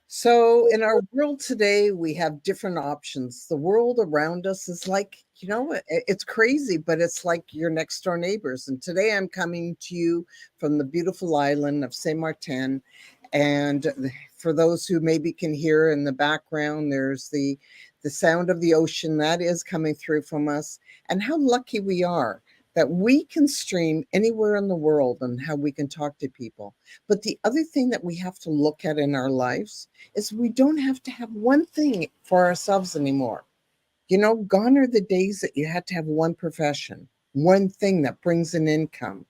So, in our world today, we have different options. The world around us is like, it's crazy, but it's like your next door neighbors. And today I'm coming to you from the beautiful island of Saint Martin. And for those who maybe can hear in the background, there's the sound of the ocean that is coming through from us. And how lucky we are that we can stream anywhere in the world and how we can talk to people. But the other thing that we have to look at in our lives is we don't have to have one thing for ourselves anymore. Gone are the days that you had to have one profession, one thing that brings an income.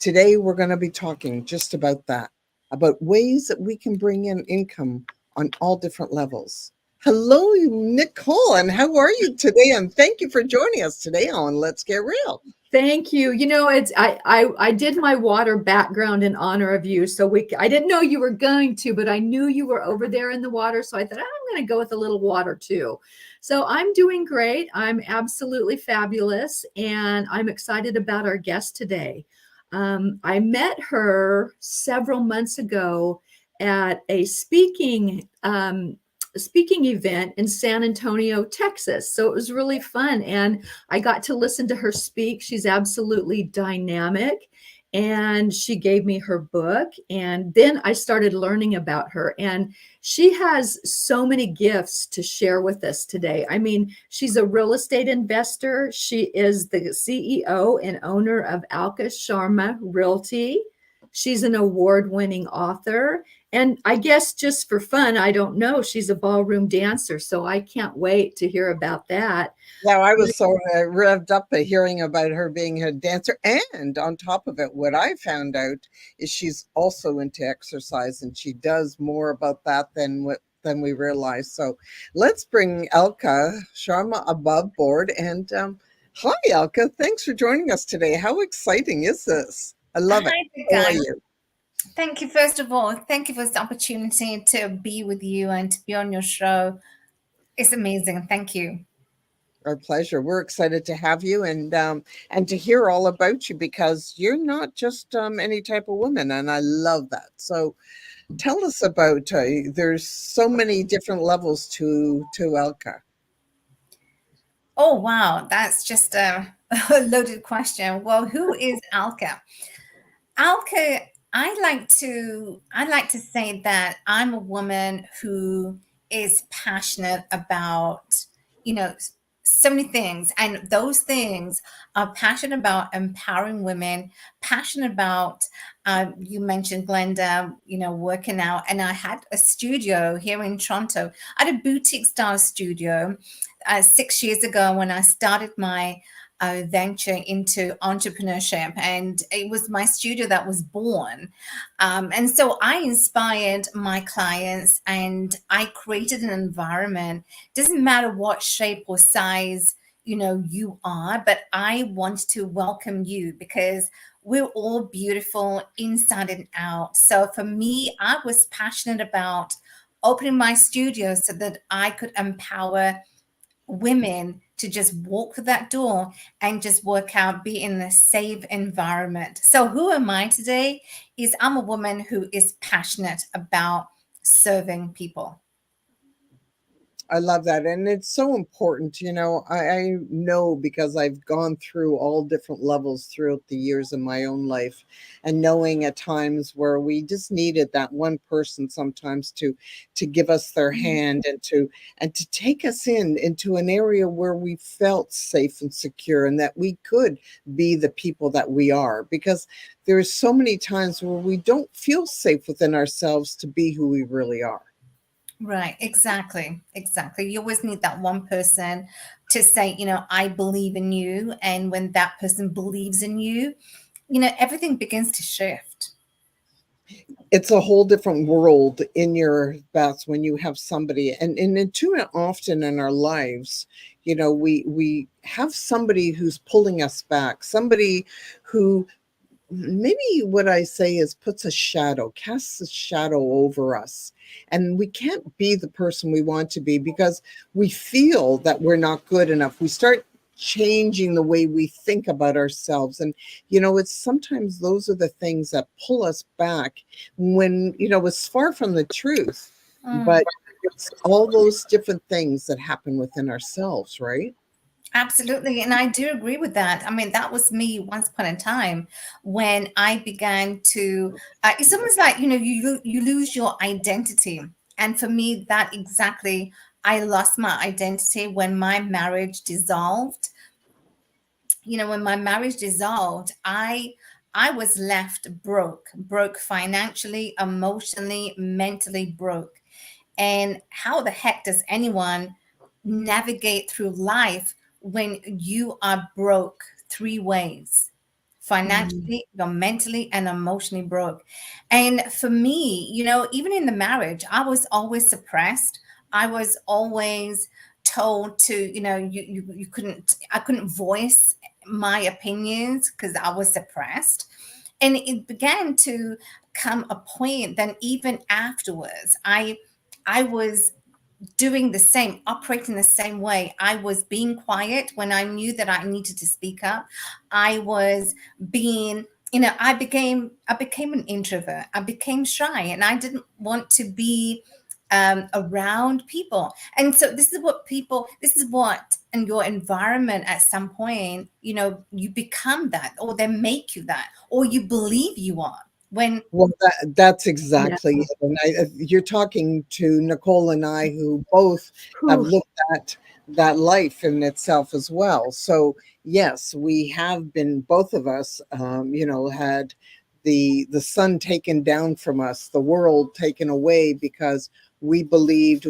Today, we're going to be talking just about that, about ways that we can bring in income on all different levels. Hello, Nicole, and how are you today? And thank you for joining us today on Let's Get Real. Thank you. It's I did my water background in honor of you. So I didn't know you were going to, but I knew you were over there in the water. So I thought I'm going to go with a little water too. So I'm doing great. I'm absolutely fabulous, and I'm excited about our guest today. I met her several months ago at a speaking event in San Antonio, Texas. So it was really fun. And I got to listen to her speak. She's absolutely dynamic. And she gave me her book. And then I started learning about her. And she has so many gifts to share with us today. I mean, she's a real estate investor. She is the CEO and owner of Alka Sharma Realty. She's an award-winning author. And I guess just for fun, I don't know, she's a ballroom dancer. So I can't wait to hear about that. Now, I was so revved up at hearing about her being a dancer. And on top of it, what I found out is she's also into exercise, and she does more about that than we realize. So let's bring Alka Sharma above board. And hi, Alka. Thanks for joining us today. How exciting is this? I love it. Hi, How are guys. you? Thank you, first of all. Thank you for this opportunity to be with you and to be on your show. It's amazing. Thank you. Our pleasure. We're excited to have you and to hear all about you, because you're not just any type of woman, and I love that. So tell us about. There's so many different levels to Elka. Oh, wow. That's just a, a loaded question. Well, who is Alka? Alka, I like to say that I'm a woman who is passionate about, you know, so many things. And those things are passionate about empowering women, passionate about, you mentioned Glenda, working out. And I had a studio here in Toronto. I had a boutique style studio 6 years ago when I started my venture into entrepreneurship, and it was my studio that was born. And so I inspired my clients, and I created an environment. Doesn't matter what shape or size you are, but I want to welcome you because we're all beautiful inside and out. So for me, I was passionate about opening my studio so that I could empower women to just walk through that door and just work out, be in a safe environment. So who am I today? Is I'm a woman who is passionate about serving people. I love that. And it's so important. I know, because I've gone through all different levels throughout the years in my own life, and knowing at times where we just needed that one person sometimes to give us their hand, and to take us into an area where we felt safe and secure, and that we could be the people that we are, because there's so many times where we don't feel safe within ourselves to be who we really are. Right, exactly. Exactly. You always need that one person to say, I believe in you. And when that person believes in you, everything begins to shift. It's a whole different world in your best when you have somebody, and too often in our lives, we have somebody who's pulling us back, somebody who, maybe what I say is, puts a shadow, casts a shadow over us. And we can't be the person we want to be because we feel that we're not good enough. We start changing the way we think about ourselves. And, it's sometimes those are the things that pull us back when, it's far from the truth. Mm. but it's all those different things that happen within ourselves, right? Absolutely. And I do agree with that. I mean, that was me once upon a time when I began to, it's almost like, you lose your identity. And for me, that exactly, I lost my identity when my marriage dissolved. When my marriage dissolved, I was left broke financially, emotionally, mentally broke. And how the heck does anyone navigate through life when you are broke three ways? Mm. Financially, you're mentally and emotionally broke. And for me, even in the marriage, I was always suppressed. I was always told to, you couldn't, I couldn't voice my opinions because I was suppressed. And it began to come a point then even afterwards, I was doing the same, operating the same way. I was being quiet when I knew that I needed to speak up. I was being, I became an introvert. I became shy and I didn't want to be around people. And so this is what in your environment at some point, you become that, or they make you that, or you believe you are. When Well, that's Yeah. exactly it. And you're talking to Nicole and I, who both have Whew. looked at that life in itself as well. So yes, we have been, both of us, had the sun taken down from us, the world taken away because we believed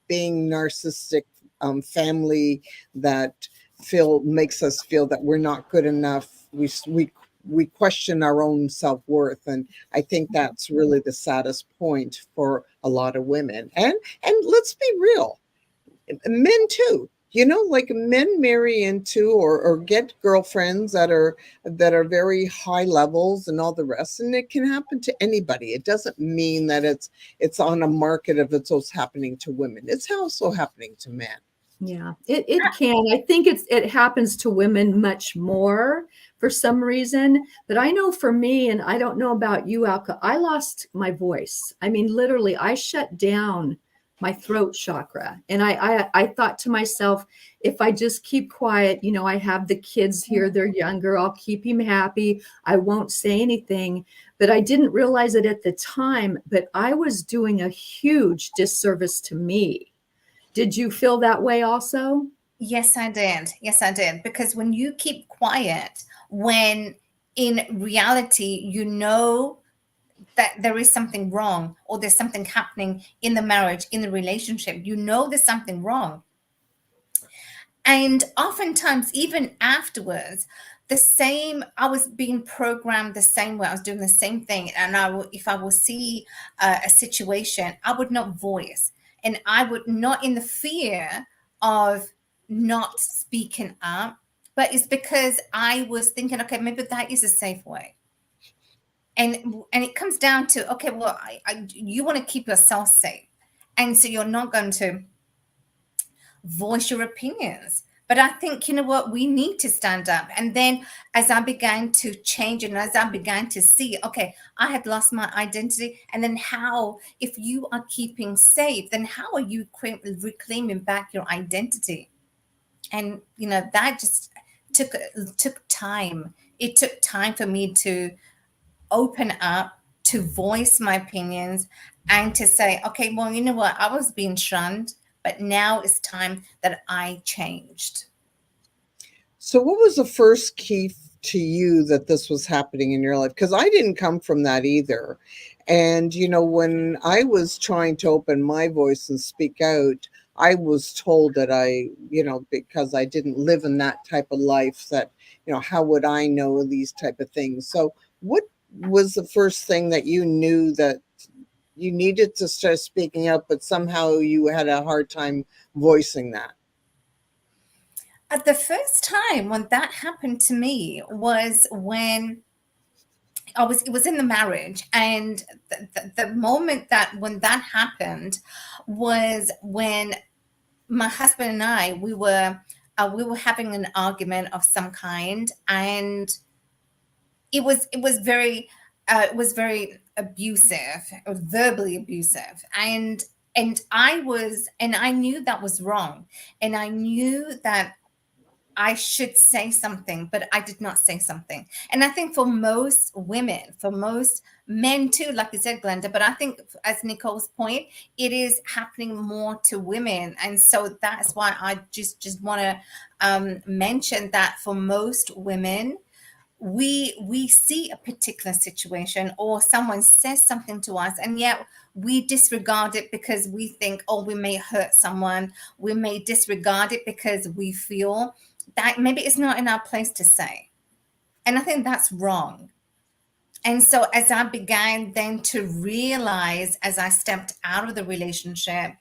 being narcissistic, family that feel makes us feel that we're not good enough. We question our own self-worth, and I think that's really the saddest point for a lot of women. And let's be real, men too. Like men marry into or get girlfriends that are very high levels and all the rest, and it can happen to anybody. It doesn't mean that it's on a market of it's also happening to women. It's also happening to men. Yeah, it can. I think it happens to women much more for some reason. But I know for me, and I don't know about you, Alka, I lost my voice. I mean, literally, I shut down my throat chakra. And I thought to myself, if I just keep quiet, I have the kids here, they're younger, I'll keep him happy. I won't say anything. But I didn't realize it at the time, but I was doing a huge disservice to me. Did you feel that way also? Yes, I did. Yes, I did. Because when you keep quiet, when in reality, you know that there is something wrong or there's something happening in the marriage, in the relationship, there's something wrong. And oftentimes, even afterwards, I was being programmed the same way. I was doing the same thing. And if I will see a situation, I would not voice. And I would not, in the fear of not speaking up, but it's because I was thinking, okay, maybe that is a safe way. And it comes down to, okay, well, you want to keep yourself safe. And so you're not going to voice your opinions. But I think, you know what, we need to stand up. And then as I began to change and as I began to see, okay, I had lost my identity. And then how, if you are keeping safe, then how are you reclaiming back your identity? And, that just took time. It took time for me to open up, to voice my opinions, and to say, okay, well, you know what? I was being shunned, but now it's time that I changed. So, what was the first key to you that this was happening in your life? Because I didn't come from that either. And, when I was trying to open my voice and speak out, I was told that because I didn't live in that type of life, that, how would I know these type of things? So, what was the first thing that you knew that you needed to start speaking up, but somehow you had a hard time voicing that? At the first time when that happened to me was when it was in the marriage. And the moment that when that happened was when my husband and I, we were having an argument of some kind. And it was very abusive or verbally abusive. And I knew that was wrong. And I knew that I should say something, but I did not say something. And I think for most women, for most men too, like you said, Glenda, but I think as Nicole's point, it is happening more to women. And so that's why I just want to mention that for most women, we see a particular situation or someone says something to us, and yet we disregard it because we think, oh, we may hurt someone. We may disregard it because we feel that maybe it's not in our place to say. And I think that's wrong. And so as I began then to realize, as I stepped out of the relationship,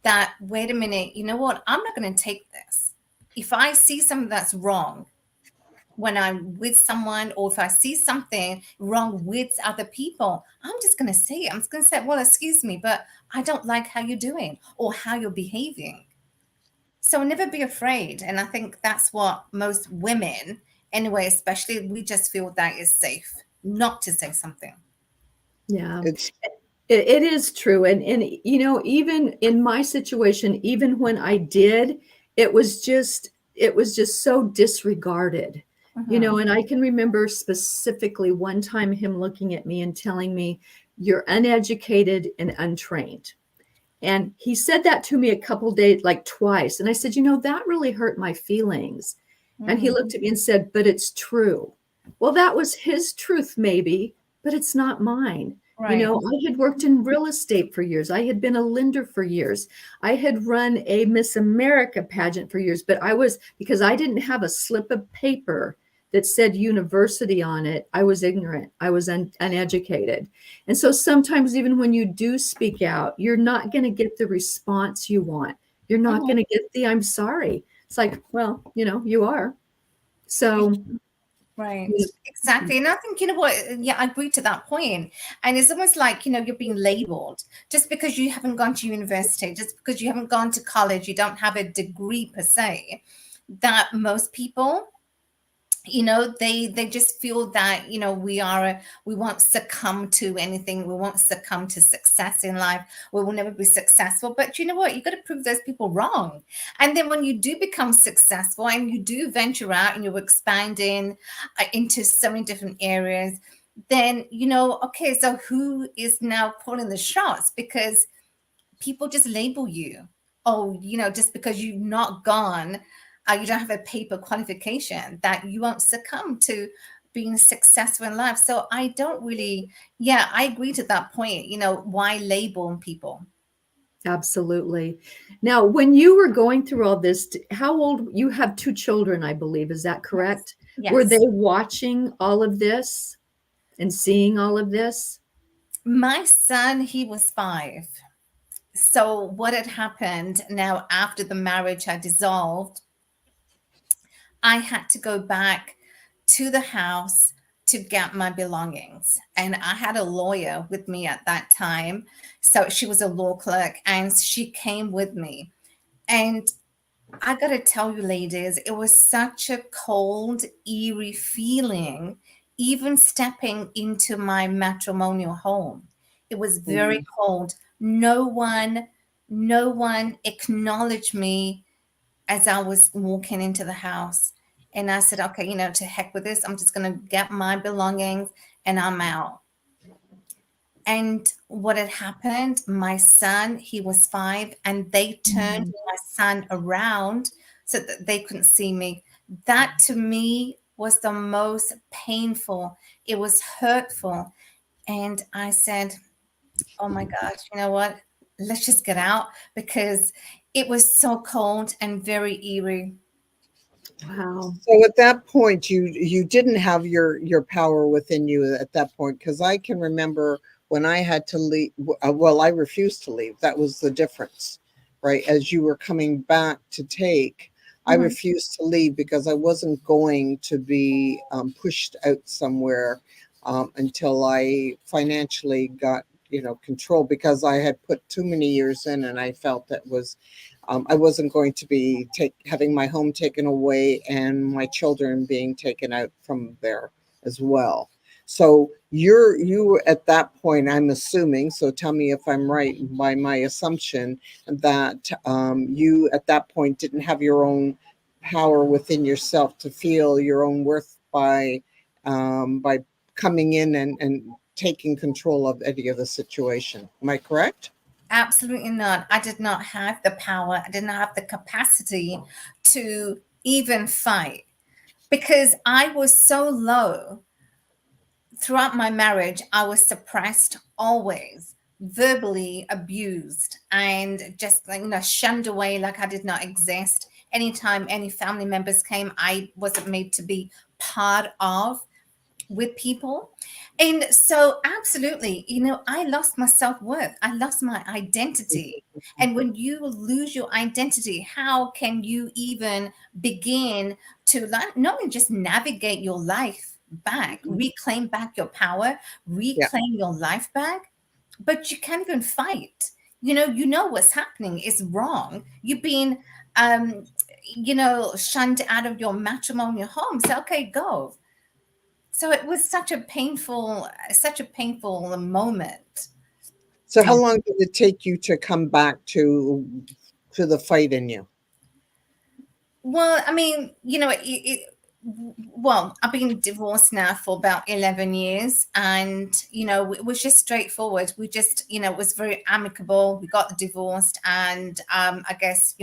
that wait a minute, you know what, I'm not going to take this. If I see something that's wrong when I'm with someone, or if I see something wrong with other people, I'm just going to say it. I'm just going to say, well, excuse me, but I don't like how you're doing or how you're behaving. So never be afraid. And I think that's what most women, anyway, especially, we just feel that is safe not to say something. Yeah. It's It is true. And, you know, even in my situation, even when I did, it was just so disregarded, you know, and I can remember specifically one time him looking at me and telling me, "You're uneducated and untrained." And he said that to me a couple days, like twice. And I said, you know, that really hurt my feelings. And he looked at me and said, "But it's true." Well, that was his truth, maybe, but it's not mine. You Right. know, I had worked in real estate for years. I had been a lender for years. I had run a Miss America pageant for years, but because I didn't have a slip of paper that said university on it, I was ignorant. I was uneducated. And so sometimes even when you do speak out, you're not going to get the response you want. You're not going to get the "I'm sorry." It's like, well, you know, you are. So Right. Exactly. And I think, you know what, yeah, I agree to that point. And it's almost like, you know, you're being labeled just because you haven't gone to university, just because you haven't gone to college, you don't have a degree per se, that most people, you know, they just feel that, you know, we won't succumb to anything. We won't succumb to success in life. We will never be successful. But you know what, you got to prove those people wrong. And then when you do become successful and you do venture out and you're expanding into so many different areas, then, you know, okay, so who is now calling the shots? Because people just label you. Oh, you know, just because you've not gone, you don't have a paper qualification, that you won't succumb to being successful in life. So I don't really, yeah, I agree to that point. You know, why label people? absolutely. Now, when you were going through all this, how old, you have two children, I believe, is that correct? Were Yes. they watching all of this and seeing all of this? My son, he was 5. So what had happened now after the marriage had dissolved, I had to go back to the house to get my belongings. And I had a lawyer with me at that time. So she was a law clerk and she came with me. And I got to tell you, ladies, it was such a cold, eerie feeling, even stepping into my matrimonial home. It was very cold. No one acknowledged me as I was walking into the house. And I said, okay, you know, to heck with this. I'm just going to get my belongings and I'm out. And what had happened, my son, he was 5, and they turned my son around so that they couldn't see me. That to me was the most painful. It was hurtful. And I said, oh my gosh, you know what? Let's just get out, because it was so cold and very eerie. Wow. So at that point, you didn't have your power within you at that point, because I can remember when I had to leave. Well, I refused to leave. That was the difference, right? As you were coming back to take, I Mhm. refused to leave because I wasn't going to be pushed out somewhere until I financially got, you know, control, because I had put too many years in, and I felt that was I wasn't going to be having my home taken away and my children being taken out from there as well. So you at that point, I'm assuming, so tell me if I'm right by my assumption, that you at that point didn't have your own power within yourself to feel your own worth by coming in and taking control of any of the situation. Am I correct? Absolutely not. I did not have the power. I did not have the capacity to even fight because I was so low throughout my marriage. I was suppressed always, verbally abused, and just like, shunned away like I did not exist. Anytime any family members came, I wasn't made to be part of with people. And so, absolutely, I lost my self worth, I lost my identity. And when you lose your identity, how can you even begin to not only just navigate your life back, Mhm. reclaim back your power, Yeah. reclaim your life back, but you can't even fight? You know what's happening is wrong. You've been, um, shunned out of your matrimonial home. So, okay, go. So it was such a painful moment. So how long did it take you to come back to the fight in you? Well, I mean, well, I've been divorced now for about 11 years, and it was just straightforward. We just, it was very amicable. We got divorced, and I guess,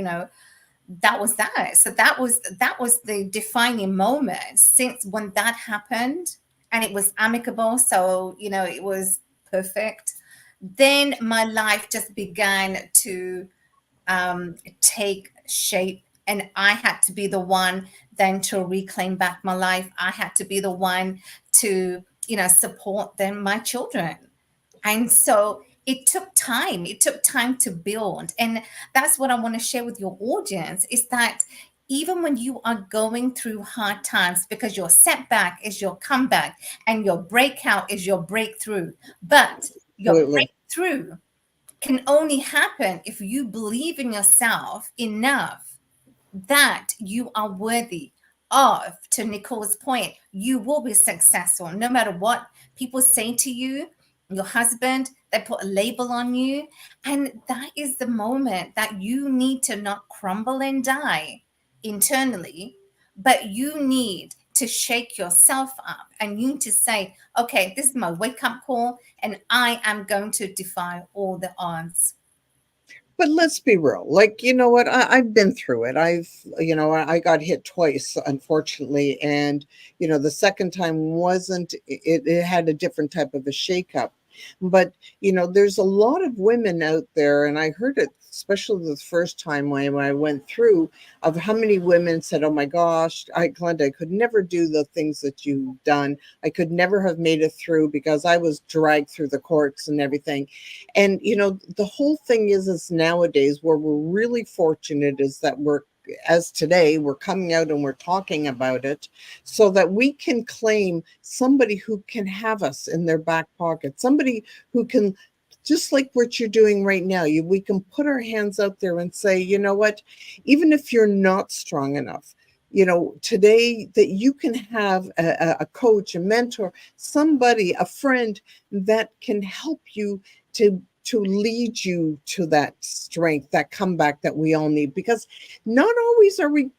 that was that. So that was the defining moment since when that happened, and it was amicable. So it was perfect. Then my life just began to take shape, and I had to be the one then to reclaim back my life. I had to be the one to support them, my children. And so it took time to build. And that's what I want to share with your audience, is that even when you are going through hard times, because your setback is your comeback and your breakout is your breakthrough, but your Absolutely. breakthrough can only happen if you believe in yourself enough that you are worthy of, to Nicole's point, you will be successful no matter what people say to you. Your husband, they put a label on you. And that is the moment that you need to not crumble and die internally, but you need to shake yourself up, and you need to say, okay, this is my wake up call, and I am going to defy all the odds. But let's be real. Like, you know what? I've been through it. I got hit twice, unfortunately. And, the second time wasn't, it had a different type of a shakeup. But, there's a lot of women out there, and I heard it, especially the first time when I went through, of how many women said, oh my gosh, Glenda, I could never do the things that you've done. I could never have made it through because I was dragged through the courts and everything. And the whole thing is nowadays where we're really fortunate is that as today we're coming out and we're talking about it so that we can claim somebody who can have us in their back pocket, somebody who can, just like what you're doing right now, we can put our hands out there and say, you know what, even if you're not strong enough, today, that you can have a coach, a mentor, somebody, a friend that can help you to lead you to that strength, that comeback that we all need. Because not always are we,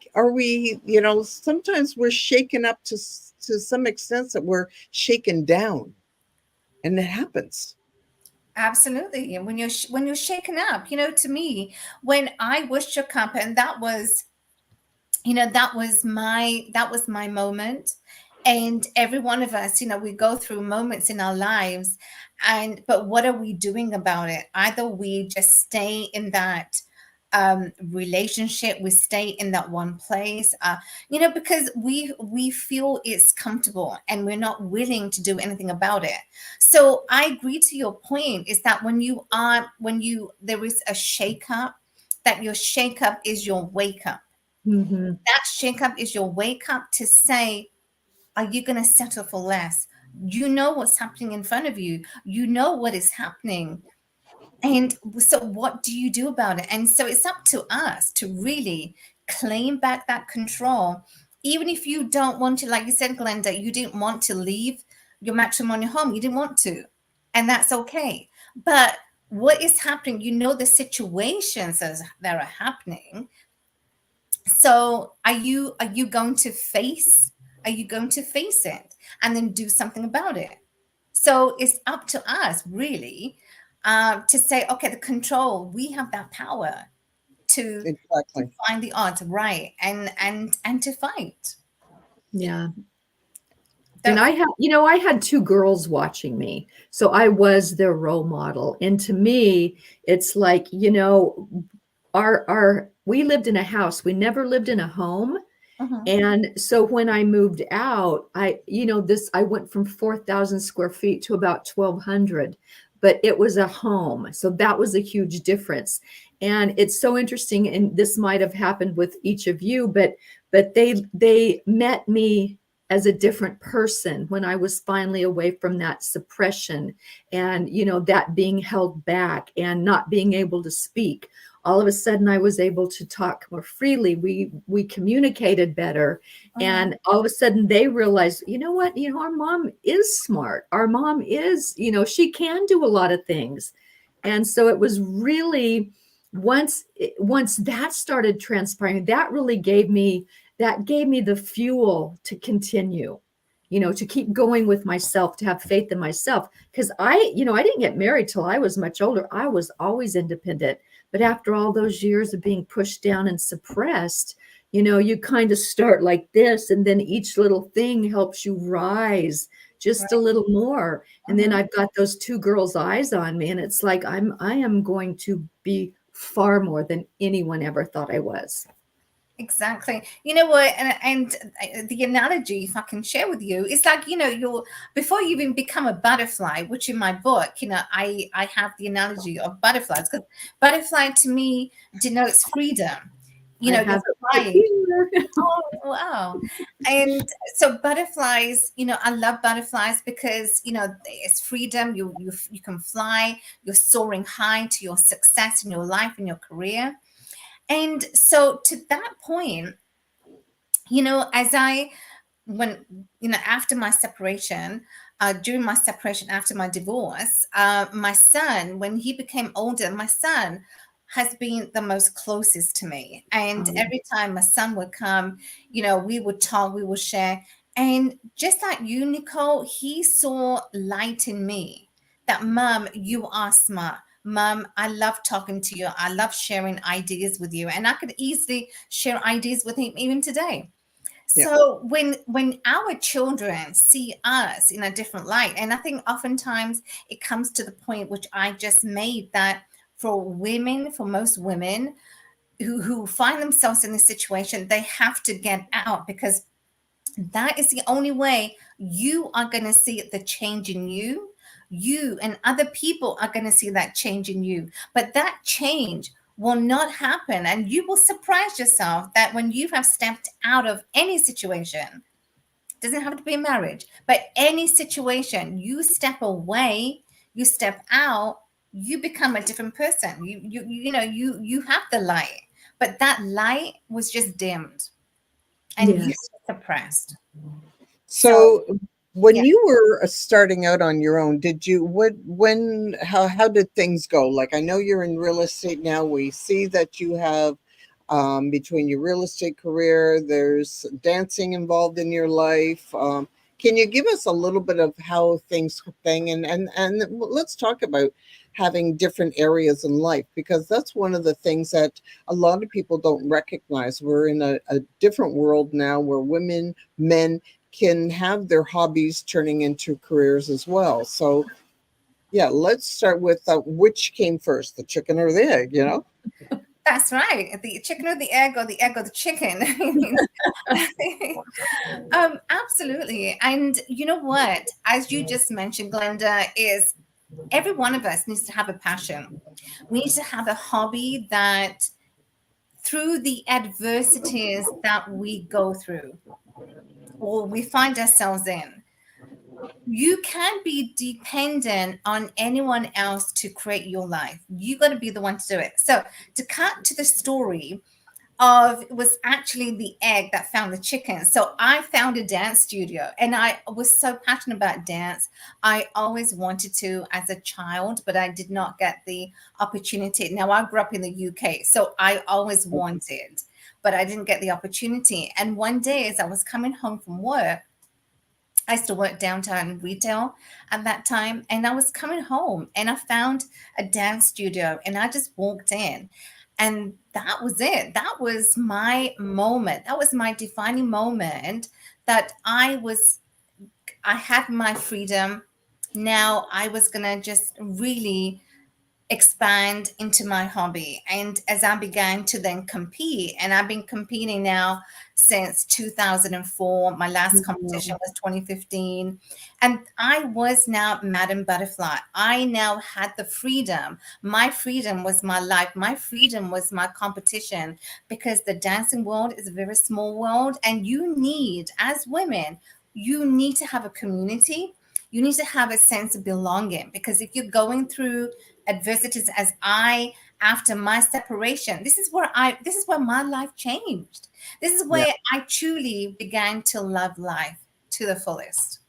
sometimes we're shaken up to some extent that we're shaken down, and it happens. Absolutely. And when you're shaken up, to me, when I was shook up, and that was, that was my moment. And every one of us, we go through moments in our lives, but what are we doing about it? Either we just stay in that relationship, we stay in that one place, because we feel it's comfortable and we're not willing to do anything about it. So I agree to your point, is that there is a shake up, that your shake up is your wake up. Mhm. That shake up is your wake up to say, are you going to settle for less? You know what's happening in front of you. You know what is happening. And so what do you do about it? And so it's up to us to really claim back that control. Even if you don't want to, like you said, Glenda, you didn't want to leave your matrimonial home. You didn't want to, and that's okay. But what is happening? You know the situations that are happening. So are you going to face? Are you going to face it and then do something about it? So it's up to us, really, to say, okay, the control. We have that power to Exactly. find the odds right and to fight. Yeah. And That's I had two girls watching me. So I was their role model. And to me, it's like, we lived in a house. We never lived in a home. mhm, And so when I moved out, I went from 4,000 square feet to about 1,200, but it was a home. So that was a huge difference. And it's so interesting. And this might have happened with each of you, but they met me as a different person when I was finally away from that suppression and, that being held back and not being able to speak. All of a sudden I was able to talk more freely. We communicated better. mhm. And all of a sudden they realized, you know what, our mom is smart. Our mom is, she can do a lot of things. And so it was really once that started transpiring, that gave me the fuel to continue, to keep going with myself, to have faith in myself. Because I didn't get married till I was much older. I was always independent. But after all those years of being pushed down and suppressed, you kind of start like this, and then each little thing helps you rise just a Right. little more. And then Mhm. I've got those two girls' eyes on me, and it's like I am going to be far more than anyone ever thought I was. Exactly. You know what? And the analogy, if I can share with you, is like, you're before you even become a butterfly, which in my book, I have the analogy of butterflies, because butterfly to me denotes freedom. I You're have it right flying. here. Oh, wow. And so butterflies, I love butterflies because, it's freedom. You can fly, you're soaring high to your success in your life, in your career. And so to that point, as when, after my separation, during my separation, after my divorce, my son, when he became older, my son has been the most closest to me. And Um, every time my son would come, we would talk, we would share. And just like you, Nicole, he saw light in me that, Mom, you are smart. Mom, I love talking to you. I love sharing ideas with you. And I could easily share ideas with him even today. Yeah. So when our children see us in a different light, and I think oftentimes it comes to the point which I just made, that for most women who find themselves in this situation, they have to get out, because that is the only way you are going to see the change in you. You and other people are going to see that change in you. But that change will not happen. And you will surprise yourself that when you have stepped out of any situation, doesn't have to be a marriage, but any situation, you step away, you step out, you become a different person. You have the light, but that light was just dimmed and you yes. were suppressed. So So when yeah. you were starting out on your own, did you what when how did things go? Like, I know you're in real estate now. We see that you have between your real estate career, there's dancing involved in your life. Can you give us a little bit of how thing and let's talk about having different areas in life, because that's one of the things that a lot of people don't recognize. We're in a different world now where women, men can have their hobbies turning into careers as well. So, yeah, let's start with which came first, the chicken or the egg, you know? That's right. The chicken or the egg or the chicken. Absolutely. And you know what? As you just mentioned, Glenda, is every one of us needs to have a passion. We need to have a hobby that, through the adversities that we go through or we find ourselves in, you can't be dependent on anyone else to create your life. You got to be the one to do it. So, to cut to the story, of it was actually the egg that found the chicken. So I found a dance studio, and I was so passionate about dance. I always wanted to as a child, but I did not get the opportunity. Now I grew up in the UK, so I always wanted, but I didn't get the opportunity. And one day as I was coming home from work, I used to work downtown retail at that time. And I was coming home and I found a dance studio and I just walked in. And that was it. That was my moment. That was my defining moment that I had my freedom. Now I was going to just really expand into my hobby. And as I began to then compete, and I've been competing now since 2004, my last competition was 2015. And I was now Madam Butterfly. I now had the freedom. My freedom was my life. My freedom was my competition, because the dancing world is a very small world. And you need, as women, you need to have a community. You need to have a sense of belonging, because if you're going through adversities as I after my separation, this is where my life changed. This is Yeah. where I truly began to love life to the fullest.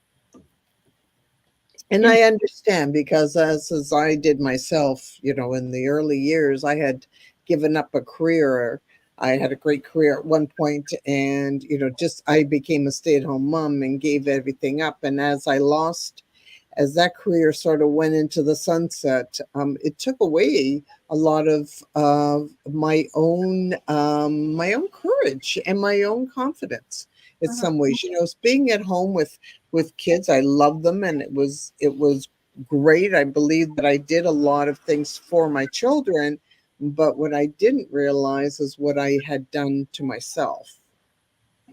And And I understand because as I did myself, in the early years, I had given up a career. I had a great career at one point, and just I became a stay-at-home mom and gave everything up. And as that career sort of went into the sunset, it took away a lot of my own courage and my own confidence. In Mhm. some ways, it's being at home with kids. I love them, and it was great. I believe that I did a lot of things for my children, but what I didn't realize is what I had done to myself.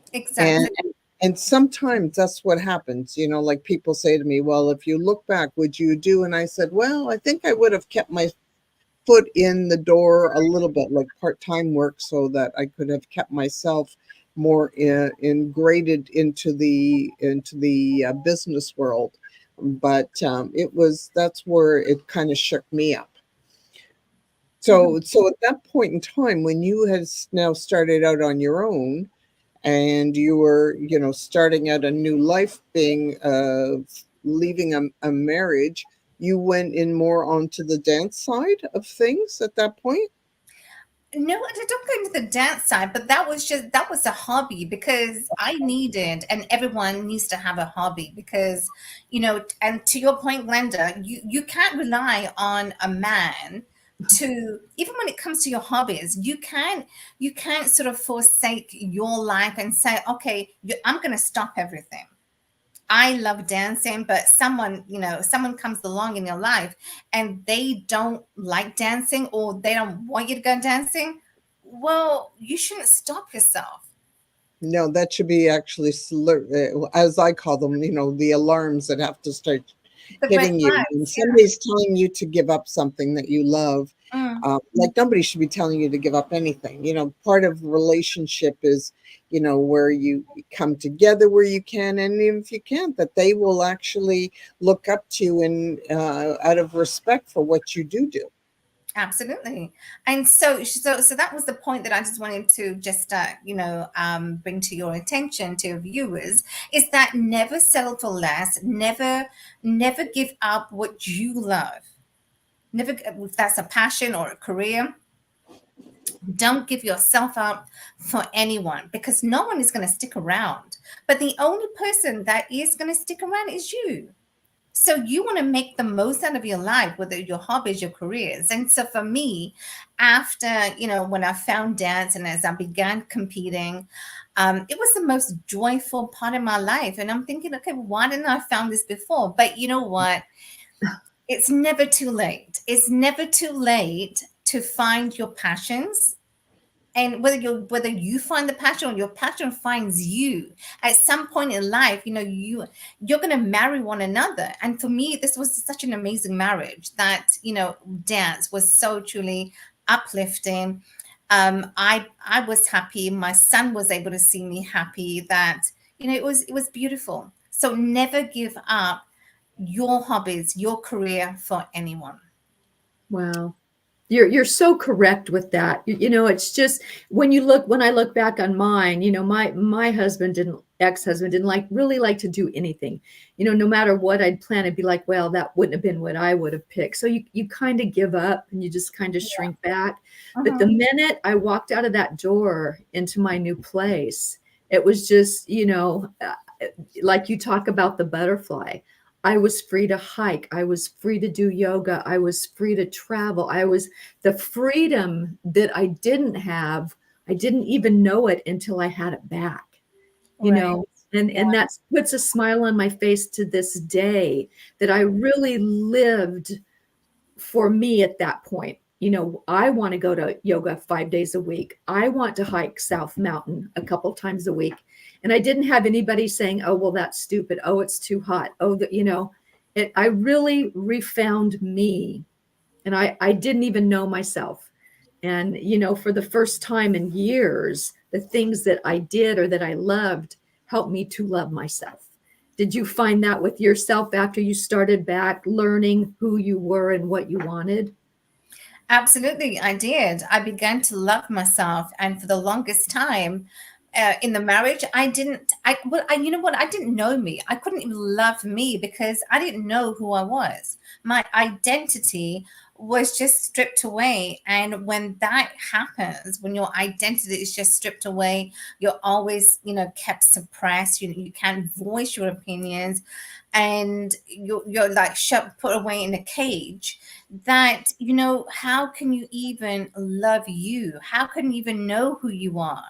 And Exactly. and sometimes that's what happens, like people say to me, well, if you look back, would you do? And I said, well, I think I would have kept my foot in the door a little bit, like part-time work, so that I could have kept myself more ingrained into the business world. But that's where it kind of shook me up. Mhm. So at that point in time, when you had now started out on your own, and you were starting out a new life, being leaving a marriage, you went in more onto the dance side of things at that point. No, I don't go into the dance side, but that was a hobby, because I needed, and everyone needs to have a hobby, because, and to your point, Glenda, you can't rely on a man to, even when it comes to your hobbies, you can't sort of forsake your life and say, okay, I'm going to stop everything. I love dancing, but someone comes along in your life and they don't like dancing, or they don't want you to go dancing. Well, you shouldn't stop yourself. No, that should be actually as I call them, the alarms that have to start The red hitting you when flags, yeah. somebody's telling you to give up something that you love. Mm, Like nobody should be telling you to give up anything. Part of the relationship is, where you come together where you can, and even if you can't, that they will actually look up to you and out of respect for what you do. absolutely. And so that was the point that I just wanted to just bring to your attention, to your viewers, is that never settle for less. Never give up what you love. Never, if that's a passion or a career, don't give yourself up for anyone, because no one is going to stick around. But the only person that is going to stick around is you. So you want to make the most out of your life, whether your hobbies, your careers. And so for me, after, when I found dance and as I began competing, it was the most joyful part of my life. And I'm thinking, okay, why didn't I found this before? But you know what? It's never too late. It's never too late to find your passions, and whether you find the passion or your passion finds you at some point in life. You're going to marry one another. And for me, this was such an amazing marriage, that dance was so truly uplifting. I was happy, my son was able to see me happy, that it was beautiful. So never give up your hobbies, your career, for anyone. wow. You're so correct with that. You know, it's just when I look back on mine, you know, my husband didn't ex-husband didn't really like to do anything. You know, no matter what I'd plan, I'd be like, well, that wouldn't have been what I would have picked. So you kind of give up and you just kind of shrink back. But the Mhm. minute I walked out of that door into my new place, it was just, you know, like you talk about the butterfly. I was free to hike. I was free to do yoga. I was free to travel. I was the freedom that I didn't have. I didn't even know it until I had it back, you Right. know, and that puts a smile on my face to this day that I really lived for me at that point. You know, I want to go to yoga 5 days a week. I want to hike South Mountain a couple times a week. And I didn't have anybody saying, oh, well, that's stupid. Oh, it's too hot. Oh, you know, I really refound me. And I didn't even know myself. And, you know, for the first time in years, the things that I did or that I loved helped me to love myself. Did you find that with yourself after you started back learning who you were and what you wanted? Absolutely, I did. I began to love myself, and for the longest time, in the marriage, I didn't. You know what? I didn't know me. I couldn't even love me because I didn't know who I was. My identity was just stripped away, and when that happens, when your identity is just stripped away, you're always, you know, kept suppressed. You can't voice your opinions, and you're like shut, put away in a cage that, you know, how can you even love you? How can you even know who you are?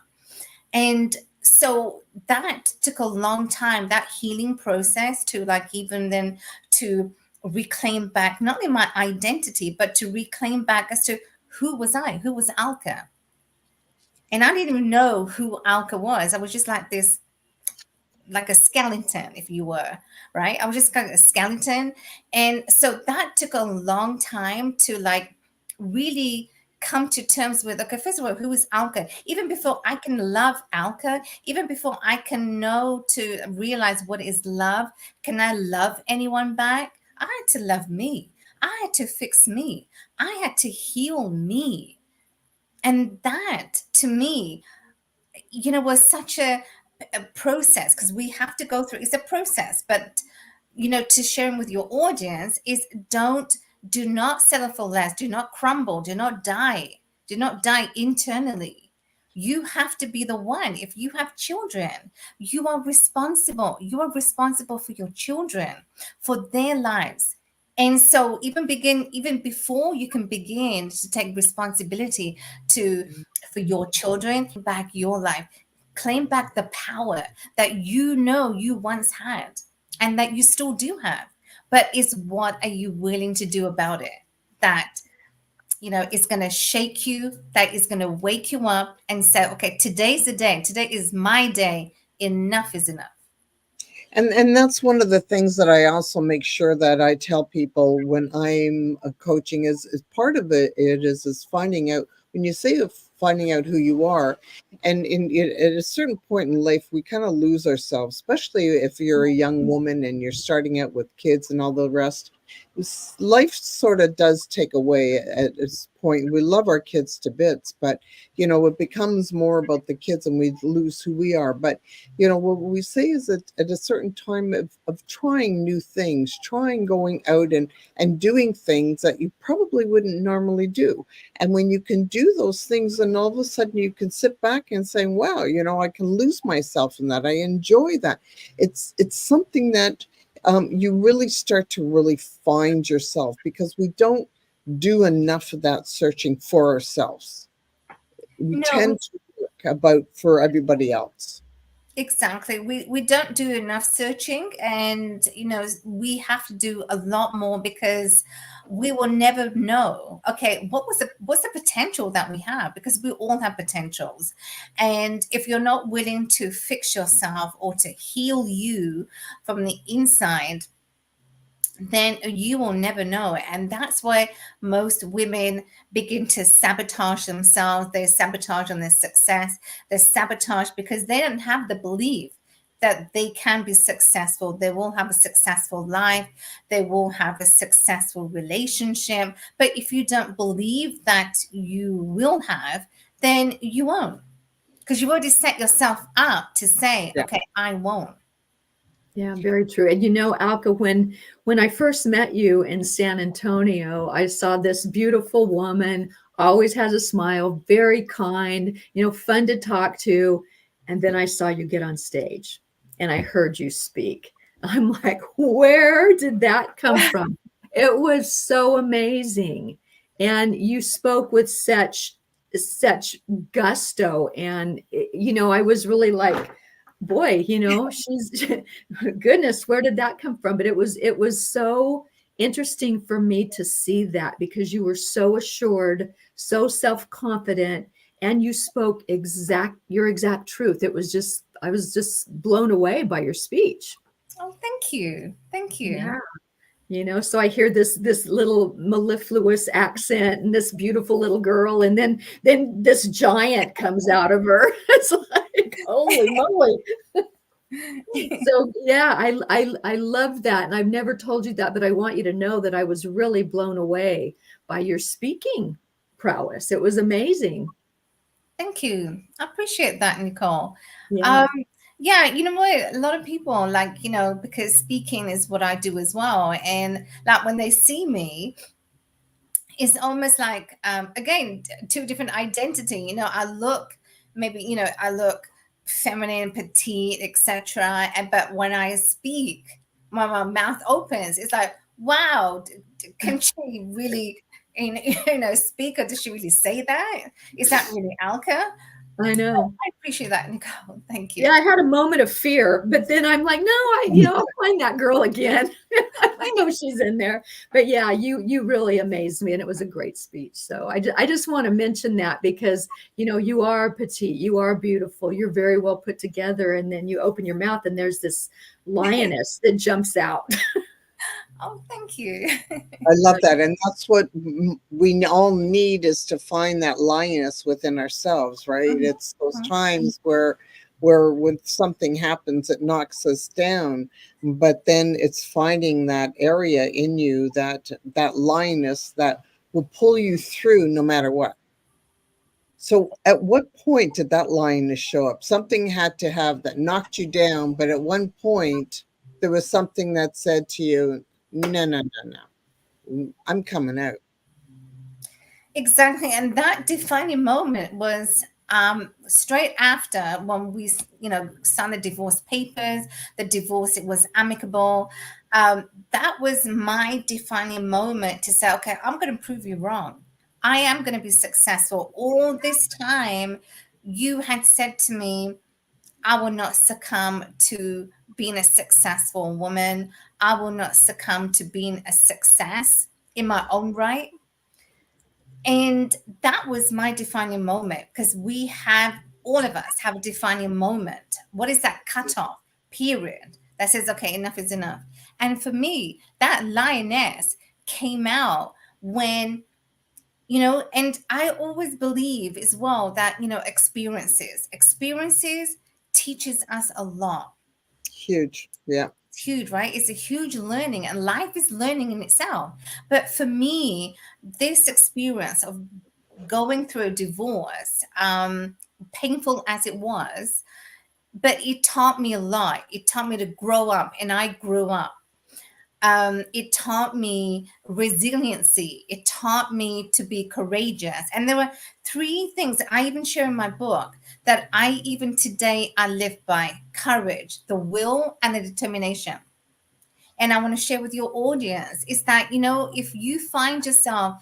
And so that took a long time, that healing process, to like even then to reclaim back not only my identity, but to reclaim back as to who was I, who was Alka. And I didn't even know who Alka was. I was just like this, like a skeleton, if you were, right? I was just kind of a skeleton. And so that took a long time to like really come to terms with, okay, first of all, who is Alka? Even before I can love Alka, even before I can know to realize what is love, can I love anyone back? I had to love me. I had to fix me. I had to heal me. And that to me, you know, was such a process, because we have to go through, it's a process. But you know, to sharing with your audience is, do not settle for less, do not crumble, do not die internally. You have to be the one. If you have children, you are responsible for your children, for their lives. And so even before you can begin to take responsibility to for your children, back your life, claim back the power that you know you once had and that you still do have. But it's, what are you willing to do about it? That, you know, it's going to shake you, that is going to wake you up and say, okay, today's the day. Today is my day. Enough is enough. And that's one of the things that I also make sure that I tell people when I'm coaching is part of it is finding out, when you say of finding out who you are, and at a certain point in life we kind of lose ourselves, especially if you're a young woman and you're starting out with kids and all the rest. Life sort of does take away at this point. We love our kids to bits, but you know, it becomes more about the kids and we lose who we are. But you know, what we say is that at a certain time of trying new things, trying going out and doing things that you probably wouldn't normally do. And when you can do those things, then all of a sudden you can sit back and say, wow, you know, I can lose myself in that. I enjoy that. It's something that you really start to really find yourself, because we don't do enough of that searching for ourselves. We No, tend to look about for everybody else. exactly. We don't do enough searching, and you know, we have to do a lot more, because we will never know, okay, what's the potential that we have, because we all have potentials. And if you're not willing to fix yourself or to heal you from the inside, then you will never know. And that's why most women begin to sabotage themselves. They sabotage on their success. They sabotage because they don't have the belief that they can be successful. They will have a successful life. They will have a successful relationship. But if you don't believe that you will have, then you won't. Because you've already set yourself up to say, Yeah. okay, I won't. Yeah, very true. And Alka, when I first met you in San Antonio, I saw this beautiful woman, always has a smile, very kind, fun to talk to. And then I saw you get on stage and I heard you speak. I'm like, where did that come from? It was so amazing. And you spoke with such gusto. And I was really like, boy, she's goodness, where did that come from? But it was so interesting for me to see that, because you were so assured, so self-confident, and you spoke your exact truth. I was just blown away by your speech. Oh, thank you. Thank you. Yeah. So I hear this little mellifluous accent and this beautiful little girl, and then this giant comes out of her. It's like, holy moly. So yeah, I love that. And I've never told you that, but I want you to know that I was really blown away by your speaking prowess. It was amazing. Thank you. I appreciate that, Nicole. Yeah. Yeah, you know what? A lot of people like, because speaking is what I do as well. And like when they see me, it's almost like, again, two different identity. I look, maybe, I look feminine, petite, etc. But when I speak, my mouth opens. It's like, wow, can she really, speak, or does she really say that? Is that really Alka? I know. I appreciate that, Nicole. Thank you. Yeah, I had a moment of fear, but then I'm like, no, I'll find that girl again. I know she's in there. But yeah, you really amazed me, and it was a great speech. So I just want to mention that, because you are petite, you are beautiful, you're very well put together, and then you open your mouth and there's this lioness that jumps out. Oh, thank you. I love that. And that's what we all need, is to find that lioness within ourselves, right? Mhm. It's those times where when something happens, it knocks us down, but then it's finding that area in you, that lioness that will pull you through no matter what. So at what point did that lioness show up? Something had to have that knocked you down, but at one point there was something that said to you, no, no, no, no, I'm coming out. Exactly. And that defining moment was straight after when we, signed the divorce papers. The divorce, it was amicable. That was my defining moment to say, okay, I'm going to prove you wrong. I am going to be successful. All this time, you had said to me, I will not succumb to being a successful woman. I will not succumb to being a success in my own right. And that was my defining moment, because all of us have a defining moment. What is that cutoff period that says, okay, enough is enough? And for me, that lioness came out when, and I always believe as well that, experiences teaches us a lot. Huge. Yeah. It's huge, right? It's a huge learning, and life is learning in itself. But for me, this experience of going through a divorce, painful as it was, but it taught me a lot. It taught me to grow up, and I grew up. It taught me resiliency. It taught me to be courageous. And there were three things that I even share in my book that I even today I live by: courage, the will, and the determination. And I want to share with your audience is that, if you find yourself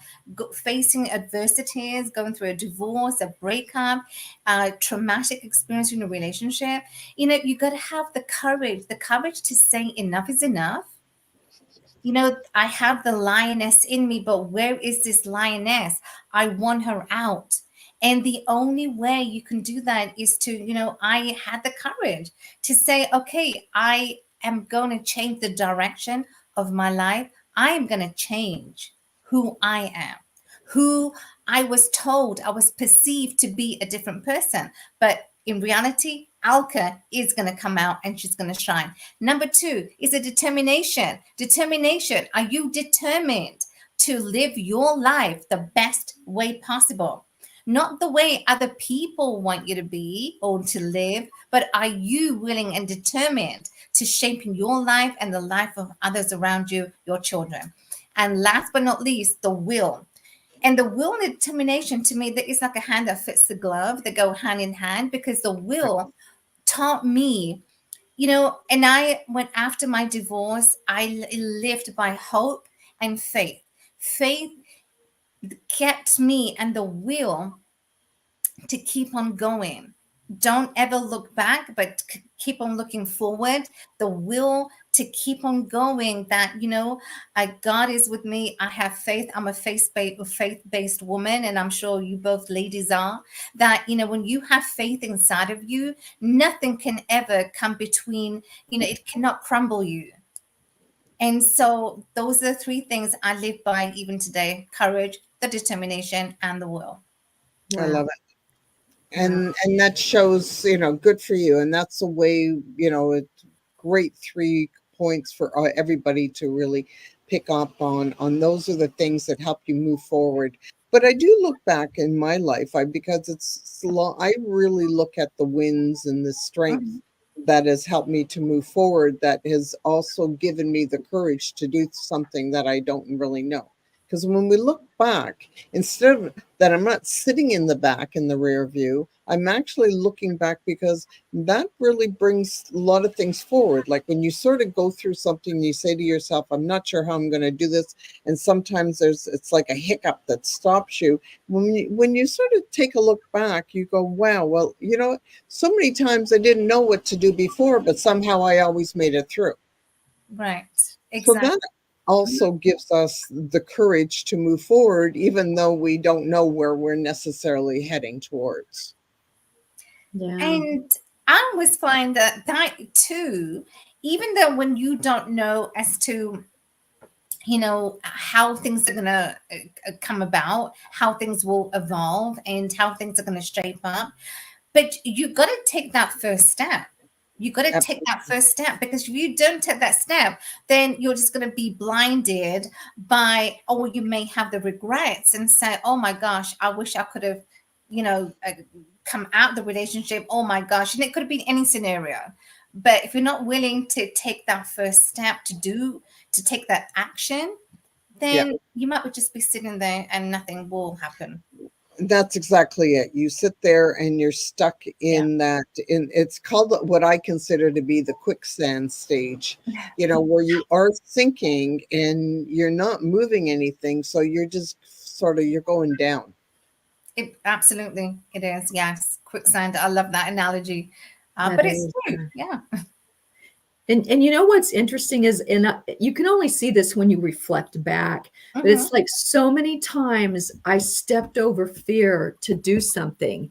facing adversities, going through a divorce, a breakup, a traumatic experience in a relationship, you got to have the courage to say enough is enough. I have the lioness in me, but where is this lioness? I want her out. And the only way you can do that is to, I had the courage to say, okay, I am going to change the direction of my life. I am going to change who I am, who I was told I was perceived to be a different person. But in reality, Alka is going to come out and she's going to shine. Number 2 is a determination. Determination. Are you determined to live your life the best way possible? Not the way other people want you to be or to live, but are you willing and determined to shaping your life and the life of others around you, your children? And last but not least, the will. And the will and determination, to me, that is like a hand that fits the glove. They go hand in hand, because the will taught me, and I went after my divorce, I lived by hope and faith. Faith kept me, and the will to keep on going. Don't ever look back, but keep on looking forward. The will to keep on going, that, God is with me. I have faith. I'm a faith-based woman, and I'm sure you both ladies are. That, when you have faith inside of you, nothing can ever come between, it cannot crumble you. And so those are the 3 things I live by even today: courage, the determination, and the will. I love it. And that shows, good for you. And that's the way, it's great 3 points for everybody to really pick up on. Those are the things that help you move forward. But I do look back in my life, because it's long, I really look at the wins and the strength that has helped me to move forward, that has also given me the courage to do something that I don't really know. Because when we look back, instead of that, I'm not sitting in the back in the rear view, I'm actually looking back, because that really brings a lot of things forward. Like when you sort of go through something, you say to yourself, I'm not sure how I'm going to do this. And sometimes it's like a hiccup that stops you. When you sort of take a look back, you go, wow, well, so many times I didn't know what to do before, but somehow I always made it through. Right. Exactly. So that also gives us the courage to move forward, even though we don't know where we're necessarily heading towards. Yeah. And I always find that too, even though when you don't know as to, how things are going to come about, how things will evolve, and how things are going to shape up, but you got to take that first step. You got to take that first step, because if you don't take that step, then you're just going to be blinded by, or you may have the regrets and say, oh my gosh, I wish I could have, come out the relationship. Oh my gosh. And it could have been any scenario. But if you're not willing to take that first step to take that action, then you might just be sitting there and nothing will happen. That's exactly it. You sit there and you're stuck in that. It's called what I consider to be the quicksand stage, where you are sinking and you're not moving anything. So you're just you're going down. Absolutely. It is. Yes. Quicksand. I love that analogy. But it's true. Yeah. And what's interesting is, you can only see this when you reflect back, but it's like so many times I stepped over fear to do something.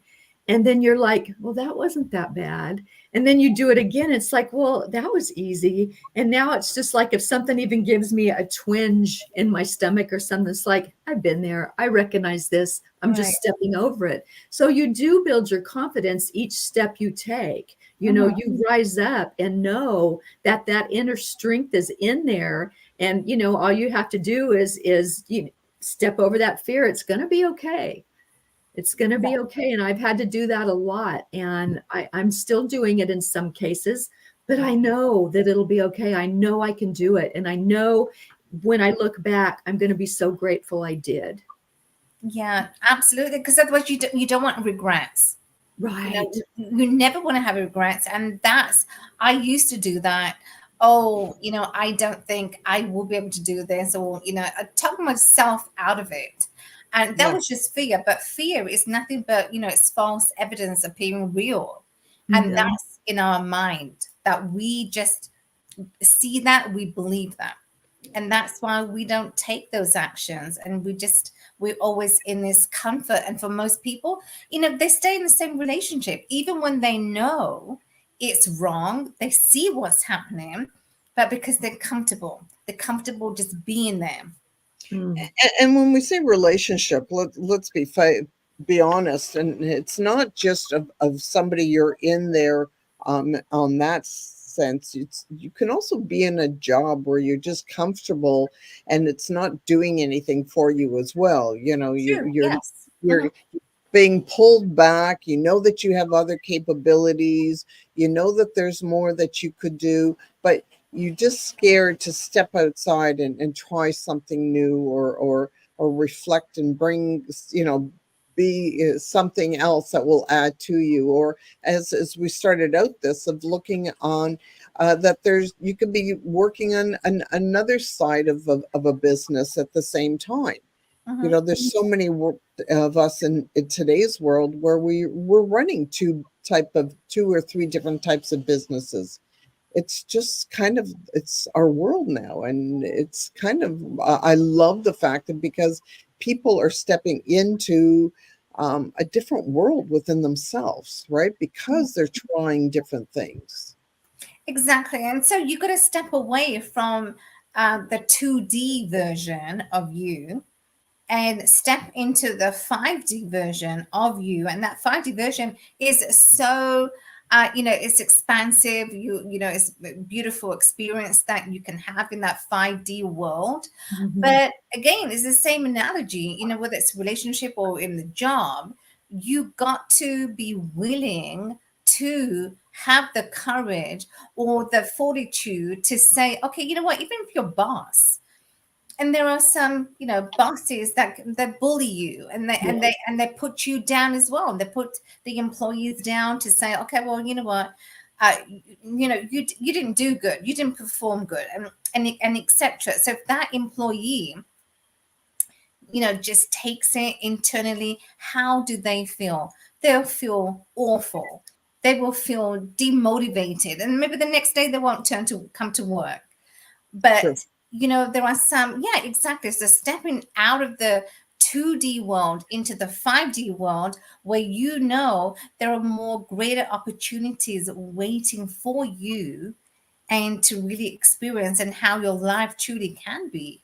And then you're like, well, that wasn't that bad. And then you do it again. It's like, well, that was easy. And now it's just like, if something even gives me a twinge in my stomach or something, it's like, I've been there. I recognize this. I'm just stepping over it. So you do build your confidence each step you take. You rise up and know that inner strength is in there. And, all you have to do is step over that fear. It's going to be okay. It's going to be okay. And I've had to do that a lot. And I'm still doing it in some cases, but I know that it'll be okay. I know I can do it. And I know when I look back, I'm going to be so grateful I did. Yeah, absolutely. Because otherwise you don't want regrets. Right. You never want to have regrets. And I used to do that. Oh, I don't think I will be able to do this, or, I talk myself out of it. And that was just fear. But fear is nothing but, it's false evidence appearing real. And that's in our mind, that we just see that, we believe that. And that's why we don't take those actions. And we're always in this comfort. And for most people, they stay in the same relationship, even when they know it's wrong. They see what's happening, but because they're comfortable just being there. And when we say relationship, let's be honest. And it's not just of somebody you're in there on that sense. You can also be in a job where you're just comfortable and it's not doing anything for you as well. You know, True. Yes. you're being pulled back. You know that you have other capabilities. You know that there's more that you could do, but you're just scared to step outside and try something new, or reflect and bring, be something else that will add to you. Or as we started out this, of looking on that there's, you could be working on another side of a business at the same time. Mm-hmm. There's so many of us in today's world where we're running two or three different types of businesses. It's just kind of, it's our world now, and it's kind of, I love the fact that, because people are stepping into a different world within themselves, right? Because they're trying different things. Exactly. And so you got to step away from the 2D version of you and step into the 5D version of you. And that 5D version is so, it's expansive. It's a beautiful experience that you can have in that 5D world. Mhm. But again, it's the same analogy, whether it's relationship or in the job, you got to be willing to have the courage or the fortitude to say, okay, you know what, even if your boss, and there are some bosses that bully you, and they and Yeah. they put you down as well. They put the employees down to say, okay, well, you know what, you didn't do good, you didn't perform good, and etc. So if that employee just takes it internally, how do they feel? They'll feel awful. They will feel demotivated, and maybe the next day they won't come to work. True. But there are some, yeah, exactly. So stepping out of the 2D world into the 5D world, where there are more greater opportunities waiting for you, and to really experience and how your life truly can be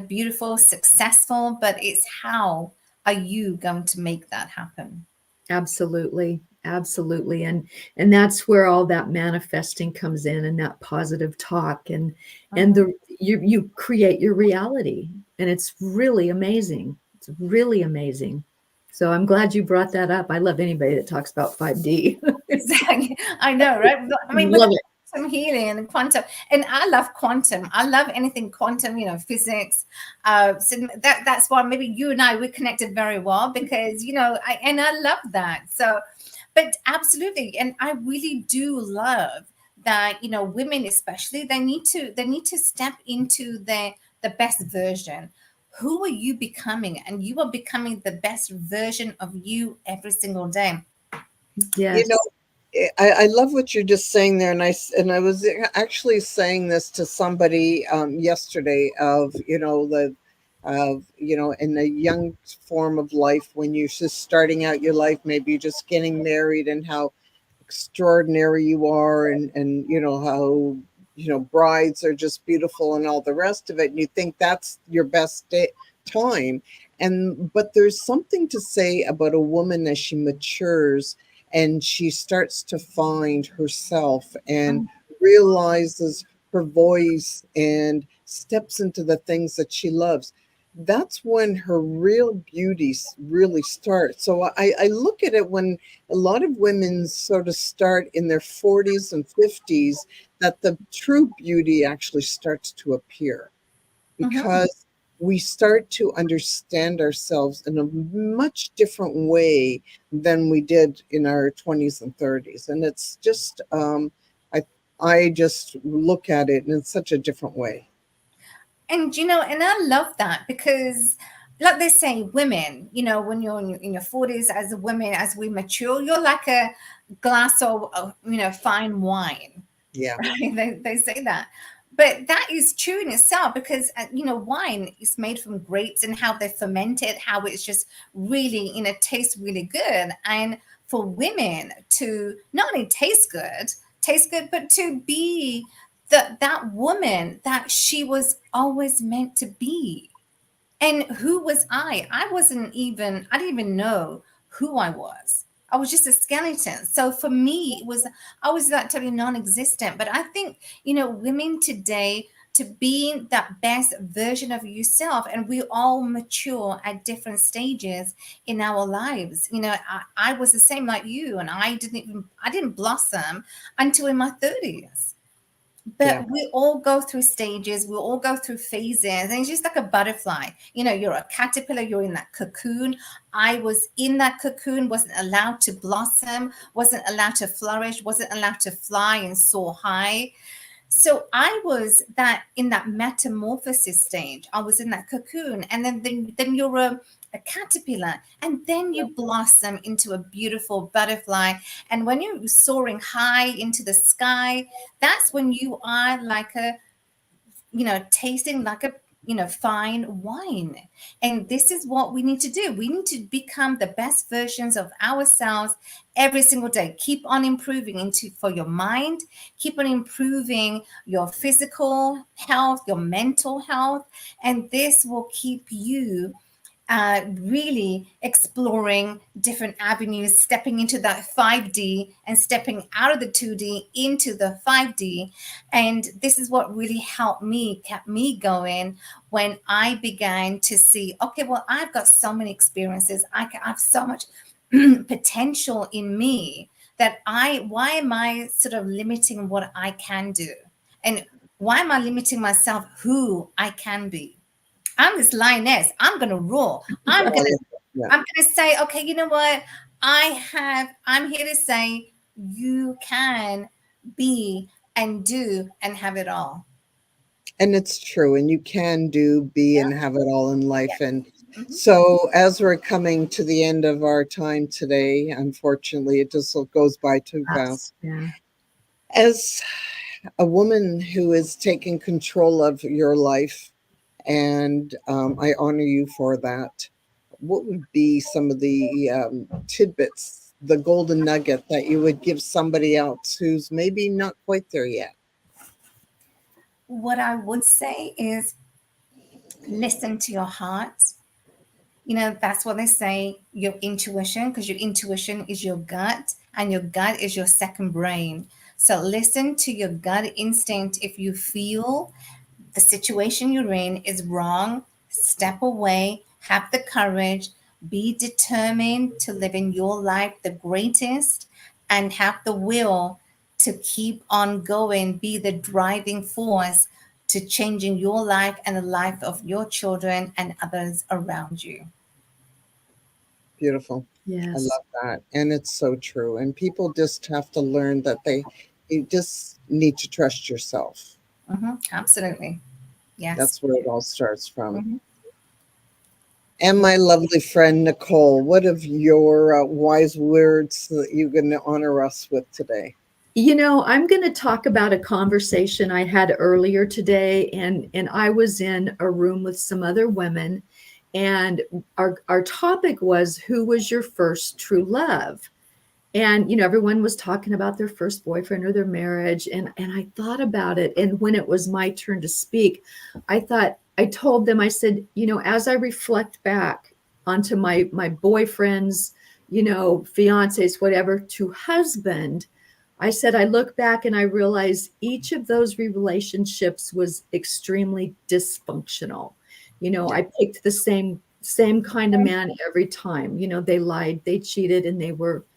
beautiful, successful. But it's, how are you going to make that happen? Absolutely. Absolutely. And that's where all that manifesting comes in, and that positive talk, and Mhm. the you create your reality, and it's really amazing. It's really amazing. So I'm glad you brought that up. I love anybody that talks about 5D. Exactly. I know, right? I mean, with Love it. quantum healing and quantum, and I love quantum. I love anything quantum, physics. So that's why maybe you and I, we connected very well, because I love that. So, but absolutely, and I really do love that. Women especially, they need to step into the best version. Who are you becoming? And you are becoming the best version of you every single day. You know, Yes. I love what you're just saying there, and I was actually saying this to somebody yesterday, of in the young form of life, when you're just starting out your life, maybe you're just getting married, and how extraordinary you are, and how brides are just beautiful and all the rest of it, and you think that's your best time. But there's something to say about a woman as she matures, and she starts to find herself, and realizes her voice, and steps into the things that she loves. That's when her real beauty really starts. So I look at it, when a lot of women sort of start in their 40s and 50s, that the true beauty actually starts to appear, Mhm. because we start to understand ourselves in a much different way than we did in our 20s and 30s. And it's just, I, I just look at it in such a different way. And I love that, because, like they say, women, when you're in your 40s, as a woman, as we mature, you're like a glass of fine wine. Yeah. Right? They say that. But that is true in itself, because wine is made from grapes, and how they ferment it, how it's just really, tastes really good. And for women to not only taste good, but to be that woman that she was always meant to be. And who was I? I didn't even know who I was. I was just a skeleton. So for me, it was, I was like totally non-existent. But I think, women today, to being that best version of yourself, and we all mature at different stages in our lives. I was the same like you, and I didn't blossom until in my 30s. Yeah. But we all go through stages, we all go through phases, and it's just like a butterfly. You're a caterpillar, you're in that cocoon. I was in that cocoon, wasn't allowed to blossom, wasn't allowed to flourish, wasn't allowed to fly and soar high. So I was that in that metamorphosis stage. I was in that cocoon, and then you're a caterpillar, and then you blossom into a beautiful butterfly. And when you're soaring high into the sky, that's when you are like tasting like a fine wine. And this is what we need to do. We need to become the best versions of ourselves every single day. Keep on improving for your mind, keep on improving your physical health, your mental health, and this will keep you really exploring different avenues, stepping into that 5D and stepping out of the 2D into the 5D. And this is what really helped me, kept me going when I began to see, okay, well, I've got so many experiences. I have so much potential in me that why am I sort of limiting what I can do? And why am I limiting myself who I can be? I'm this lioness. I'm gonna roar. Yeah. I'm gonna say, okay, you know what? I'm here to say you can be and do and have it all. And it's true. And you can do, be, Yeah. and have it all in life. And Mhm. so, as we're coming to the end of our time today, unfortunately, it just goes by too fast. Yeah. As a woman who is taking control of your life, and I honor you for that, what would be some of the tidbits, the golden nugget that you would give somebody else who's maybe not quite there yet? What I would say is listen to your heart. That's what they say, your intuition, because your intuition is your gut, and your gut is your second brain. So listen to your gut instinct. If you feel the situation you're in is wrong, step away, have the courage, be determined to live in your life the greatest, and have the will to keep on going, be the driving force to changing your life and the life of your children and others around you. Beautiful. I Yes. love that. And it's so true. And people just have to learn that you just need to trust yourself. Absolutely. Yes. That's where it all starts from. Mhm. And my lovely friend Nicole, what of your wise words that you're going to honor us with today? I'm going to talk about a conversation I had earlier today, and I was in a room with some other women, and our topic was, who was your first true love? And everyone was talking about their first boyfriend or their marriage, and I thought about it, and when it was my turn to speak, I told them, I said, as I reflect back onto my boyfriends, fiancés, whatever, to husband, I said, I look back and I realize each of those relationships was extremely dysfunctional. I picked the same kind of man every time. They lied, they cheated, and they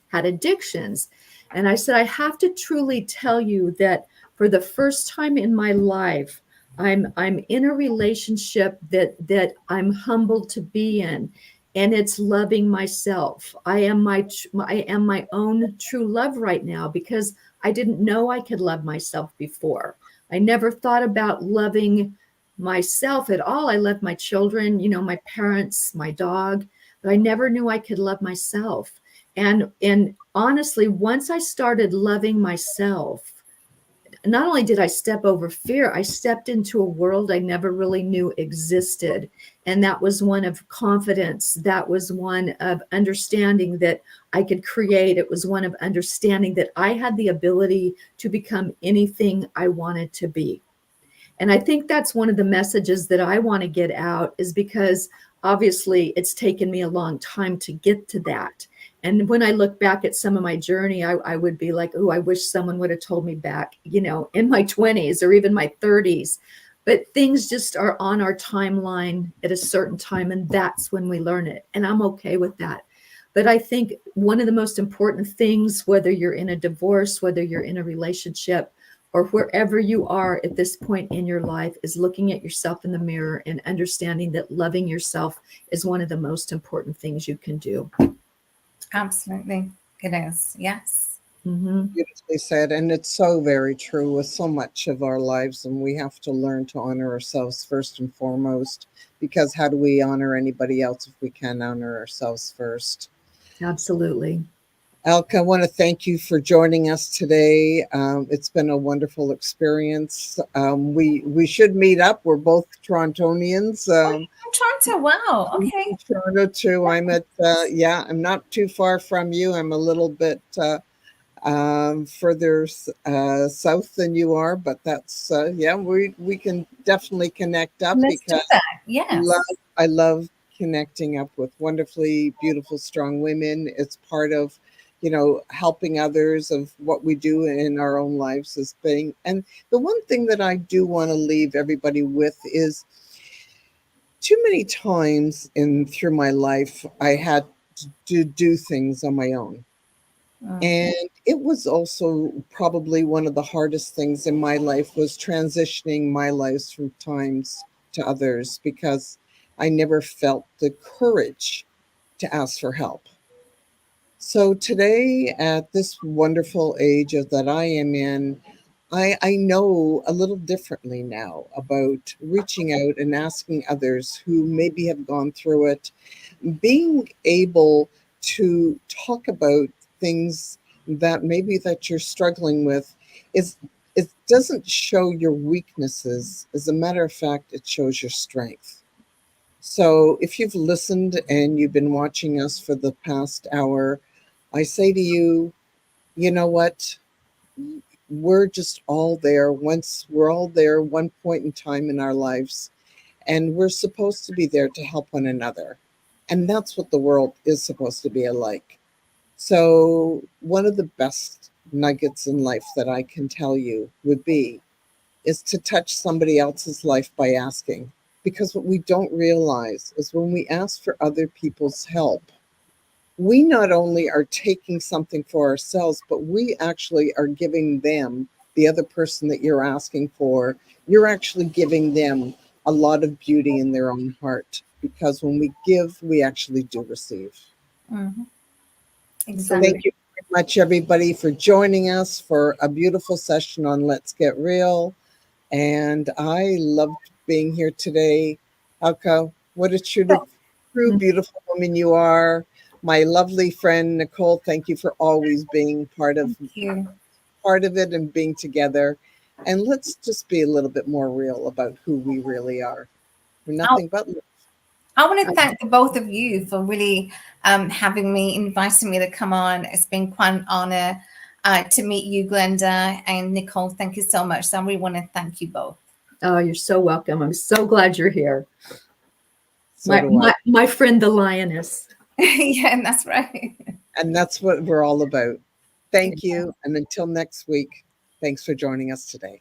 had addictions. And I said, I have to truly tell you that for the first time in my life, I'm in a relationship that I'm humbled to be in, and it's loving myself. I am my own true love right now, because I didn't know I could love myself before. I never thought about loving myself at all. I loved my children, my parents, my dog, but I never knew I could love myself. And honestly, once I started loving myself, not only did I step over fear, I stepped into a world I never really knew existed. And that was one of confidence. That was one of understanding that I could create. It was one of understanding that I had the ability to become anything I wanted to be. And I think that's one of the messages that I want to get out, is because obviously it's taken me a long time to get to that. And when I look back at some of my journey, I would be like, oh, I wish someone would have told me back, you know, in my 20s or even my 30s. But things just are on our timeline at a certain time, and that's when we learn it. And I'm okay with that. But I think one of the most important things, whether you're in a divorce, whether you're in a relationship, or wherever you are at this point in your life, is looking at yourself in the mirror and understanding that loving yourself is one of the most important things you can do. Absolutely. It is. Yes. Mm-hmm. Beautifully said. And it's so very true with so much of our lives. And we have to learn to honor ourselves first and foremost, because how do we honor anybody else if we can't honor ourselves first? Absolutely. Alka, I want to thank you for joining us today. It's been a wonderful experience. We should meet up. We're both Torontonians. Toronto. Wow. I'm Okay. in Toronto too. I'm at I'm not too far from you. I'm a little bit further south than you are, but that's we can definitely connect up Let's do because that. Yes. I love connecting up with wonderfully beautiful, strong women. It's part of, helping others of what we do in our own lives as being. And the one thing that I do want to leave everybody with is too many times through my life, I had to do things on my own. And it was also probably one of the hardest things in my life was transitioning my life from times to others because I never felt the courage to ask for help. So today, at this wonderful age that I am in, I know a little differently now about reaching out and asking others who maybe have gone through it, being able to talk about things that maybe that you're struggling with is it doesn't show your weaknesses. As a matter of fact, it shows your strength. So if you've listened and you've been watching us for the past hour, I say to you, you know what? We're just all there. Once we're all there, one point in time in our lives, and we're supposed to be there to help one another. And that's what the world is supposed to be alike. So, one of the best nuggets in life that I can tell you would be is to touch somebody else's life by asking. Because what we don't realize is when we ask for other people's help, we not only are taking something for ourselves, but we actually are giving them, the other person that you're asking for, you're actually giving them a lot of beauty in their own heart. Because when we give, we actually do receive. So Exactly. thank you very much, everybody, for joining us for a beautiful session on Let's Get Real. And I loved being here today. Alka, what a true, beautiful woman you are. My lovely friend Nicole, thank you for always being Thank you. part of it and being together. And let's just be a little bit more real about who we really are. We're nothing but love. I want to thank the both of you for really having me, inviting me to come on. It's been quite an honor to meet you, Glenda and Nicole. Thank you so much. So I really want to thank you both. Oh, you're so welcome. I'm so glad you're here. So do I. My friend, the lioness. Yeah, that's right. And that's what we're all about. Thank you. And until next week, thanks for joining us today.